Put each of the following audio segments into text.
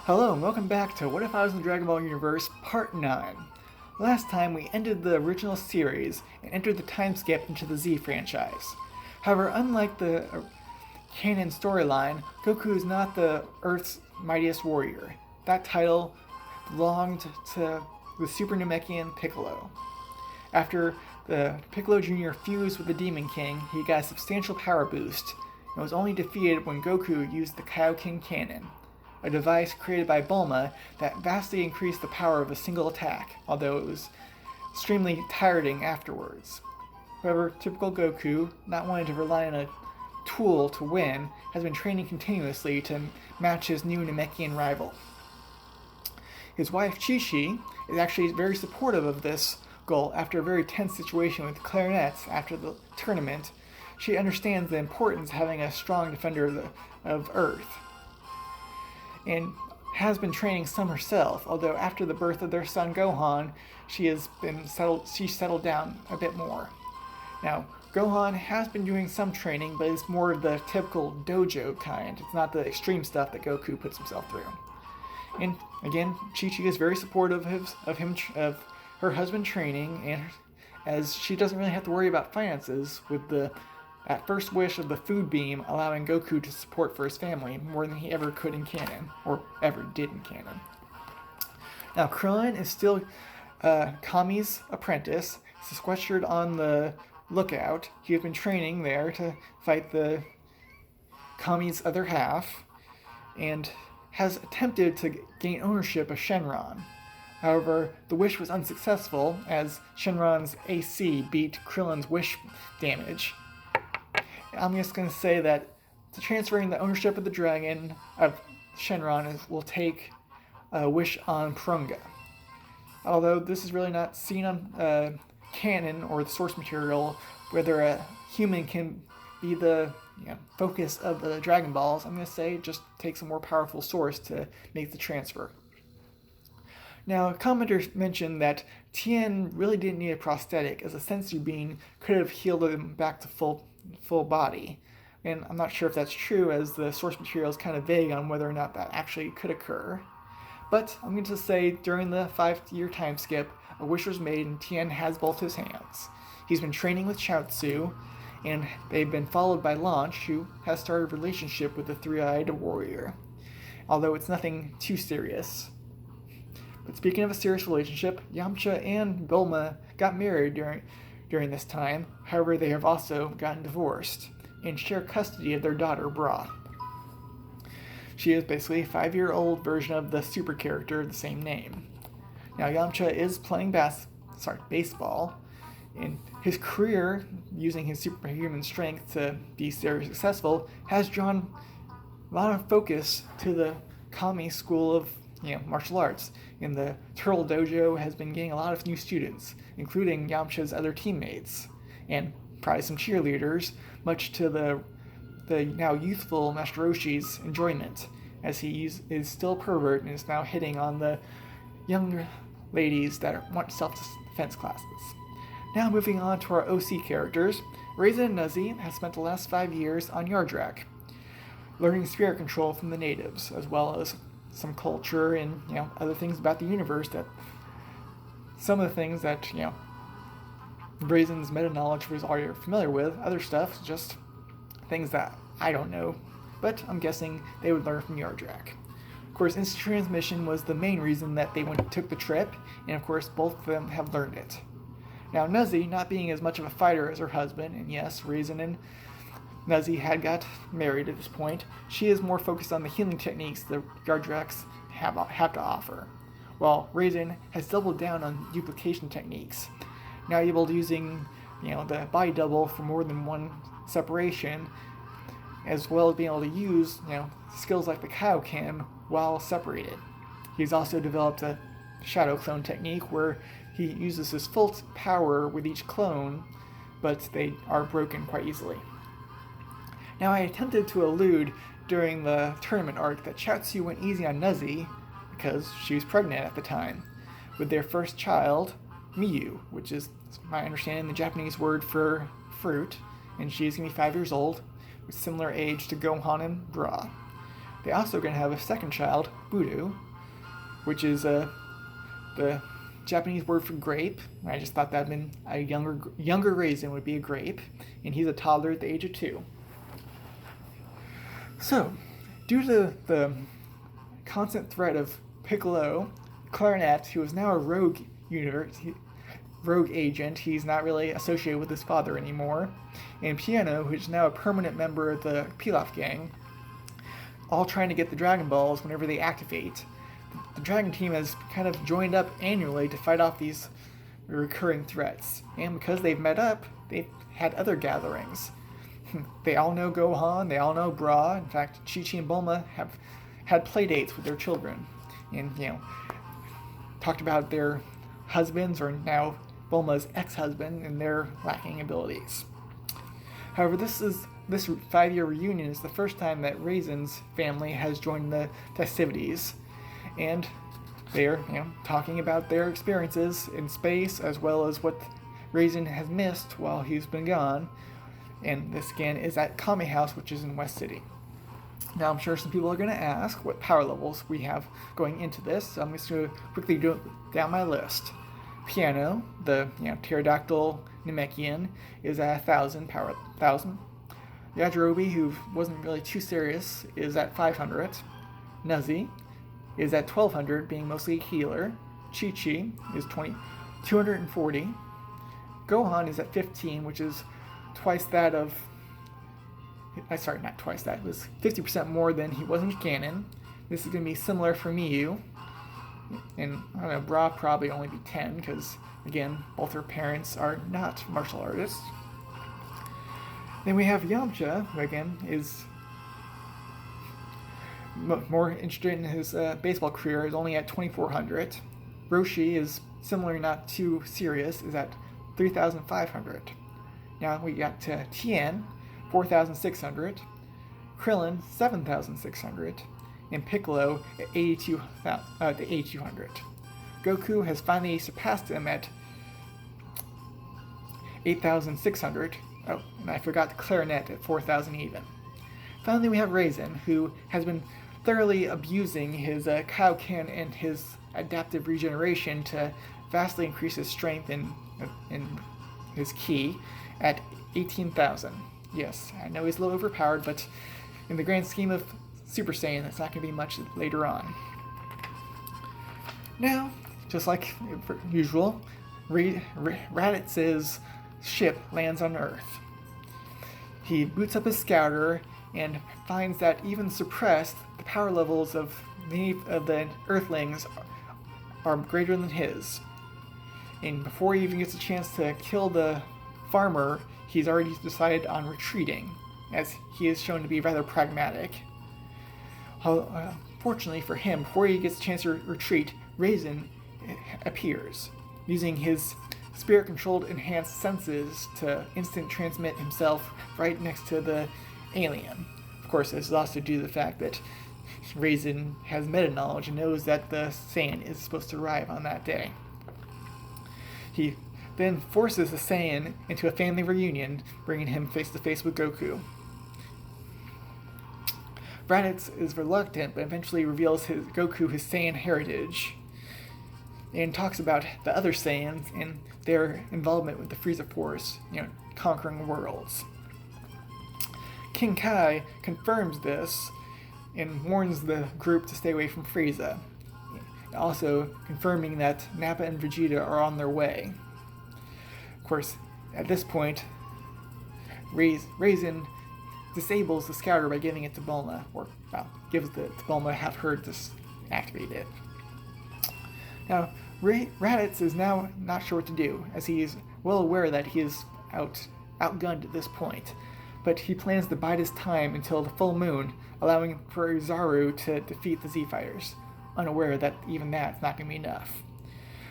Hello and welcome back to What If I Was in the Dragon Ball Universe Part 9. Last time we ended the original series and entered the time skip into the Z franchise. However, unlike the canon storyline, Goku is not the Earth's mightiest warrior. That title belonged to the Super Namekian Piccolo. After the Piccolo Jr. fused with the Demon King, he got a substantial power boost and was only defeated when Goku used the Kaioken Cannon, a device created by Bulma that vastly increased the power of a single attack, although it was extremely tiring afterwards. However, typical Goku, not wanting to rely on a tool to win, has been training continuously to match his new Namekian rival. His wife Chi-Chi is actually very supportive of this goal after a very tense situation with clarinets after the tournament. She understands the importance of having a strong defender of Earth, and has been training some herself, although after the birth of their son Gohan, she's settled down a bit more. Now, Gohan has been doing some training, but it's more of the typical dojo kind. It's not the extreme stuff that Goku puts himself through. And again, Chi-Chi is very supportive of her husband training, and as she doesn't really have to worry about finances with that first wish of the food beam allowing Goku to support for his family more than he ever could in canon, or ever did in canon. Now, Krillin is still Kami's apprentice, sequestered on the lookout. He has been training there to fight the Kami's other half, and has attempted to gain ownership of Shenron. However, the wish was unsuccessful, as Shenron's AC beat Krillin's wish damage. I'm just going to say that transferring the ownership of the dragon of Shenron will take a wish on Prunga. Although this is really not seen on canon or the source material, whether a human can be the focus of the Dragon Balls, I'm going to say it just takes a more powerful source to make the transfer. Now, a commenter mentioned that Tien really didn't need a prosthetic, as a sensory beam could have healed him back to full body. And I'm not sure if that's true, as the source material is kind of vague on whether or not that actually could occur. But I'm going to say during the 5-year time skip, a wish was made and Tien has both his hands. He's been training with Chaozu, and they've been followed by Launch, who has started a relationship with the three-eyed warrior, although it's nothing too serious. But speaking of a serious relationship, Yamcha and Bulma got married during this time. However, they have also gotten divorced and share custody of their daughter, Bra. She is basically a 5-year-old version of the super character of the same name. Now, Yamcha is playing baseball, and his career, using his superhuman strength to be very successful, has drawn a lot of focus to the Kami school of martial arts. And the Turtle Dojo has been getting a lot of new students, including Yamcha's other teammates, and probably some cheerleaders, much to the now youthful Master Roshi's enjoyment, as he is still a pervert and is now hitting on the younger ladies that want self-defense classes. Now moving on to our OC characters, Raisin and Nuzzy have spent the last 5 years on Yardrak, learning spirit control from the natives, as well as some culture and other things about the universe, that some of the things that Raisin's meta knowledge was already familiar with. Other stuff just things that I don't know, but I'm guessing they would learn from Yardrak. Of course, instant transmission was the main reason that they took the trip, and of course both of them have learned it. Now, Nuzzy, not being as much of a fighter as her husband, and yes, Raisin and Nuzzy had got married at this point, she is more focused on the healing techniques the Yardraks have to offer, while Raisin has doubled down on duplication techniques, now able to using the body double for more than one separation, as well as being able to use skills like the Kaioken while separated. He's also developed a shadow clone technique where he uses his full power with each clone, but they are broken quite easily. Now, I attempted to allude during the tournament arc that Chaozu went easy on Nuzzy because she was pregnant at the time with their first child, Miyu, which is my understanding the Japanese word for fruit, and she's going to be 5 years old, with similar age to Gohan and Bra. They also going to have a second child, Buru, which is the Japanese word for grape. I just thought that'd been a younger Raisin would be a grape, and he's a toddler at the age of 2. So, due to the constant threat of Piccolo, Clarinet, who is now a rogue agent, he's not really associated with his father anymore, and Piano, who's now a permanent member of the Pilaf gang, all trying to get the Dragon Balls whenever they activate. The Dragon Team has kind of joined up annually to fight off these recurring threats, and because they've met up, they've had other gatherings. They all know Gohan, they all know Bra. In fact, Chi-Chi and Bulma have had play dates with their children, and talked about their husbands, or now Bulma's ex-husband, and their lacking abilities. However, this 5-year reunion is the first time that Raisin's family has joined the festivities, and they're talking about their experiences in space as well as what Raisin has missed while he's been gone. And this again is at Kame House, which is in West City. Now I'm sure some people are going to ask what power levels we have going into this, so I'm just going to quickly go down my list. Piano, the pterodactyl Namekian, is at 1,000 power. 1,000. Yajirobe, who wasn't really too serious, is at 500. Nuzzy is at 1,200, being mostly a healer. Chi-Chi is 240. Gohan is at 15, which is twice that of... Sorry, not twice that. It was 50% more than he was in canon. This is going to be similar for Miyu. And, I don't know, Bra probably only be 10, because, again, both her parents are not martial artists. Then we have Yamcha, who, again, is more interested in his baseball career, is only at 2,400. Roshi is similar, not too serious, is at 3,500. Now we got Tien, 4,600. Krillin, 7,600. And Piccolo at 8,200. Goku has finally surpassed him at 8,600. Oh, and I forgot the Clarinet at 4,000 even. Finally, we have Raisin, who has been thoroughly abusing his Kaioken and his adaptive regeneration to vastly increase his strength and his ki at 18,000. Yes, I know he's a little overpowered, but in the grand scheme of Super Saiyan, that's not going to be much later on. Now, just like usual, Raditz's ship lands on Earth. He boots up his scouter and finds that even suppressed, the power levels of the Earthlings are greater than his. And before he even gets a chance to kill the farmer, he's already decided on retreating, as he is shown to be rather pragmatic. Fortunately for him, before he gets a chance to retreat, Raisin appears, using his spirit-controlled enhanced senses to instant transmit himself right next to the alien. Of course, this is also due to the fact that Raisin has meta-knowledge and knows that the Saiyan is supposed to arrive on that day. He then forces the Saiyan into a family reunion, bringing him face-to-face with Goku. Raditz is reluctant, but eventually reveals Goku his Saiyan heritage, and talks about the other Saiyans and their involvement with the Frieza Force, conquering worlds. King Kai confirms this and warns the group to stay away from Frieza, also confirming that Nappa and Vegeta are on their way. Of course, at this point, Raisin disables the scouter by giving it to Bulma, or gives it to Bulma to have her activate it. Now, Raditz is now not sure what to do, as he is well aware that he is outgunned at this point, but he plans to bide his time until the full moon, allowing for Zaru to defeat the Z-Fighters, unaware that even that's not going to be enough.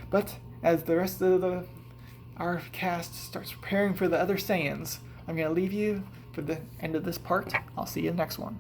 But as the rest of our cast starts preparing for the other Saiyans, I'm going to leave you for the end of this part. I'll see you in the next one.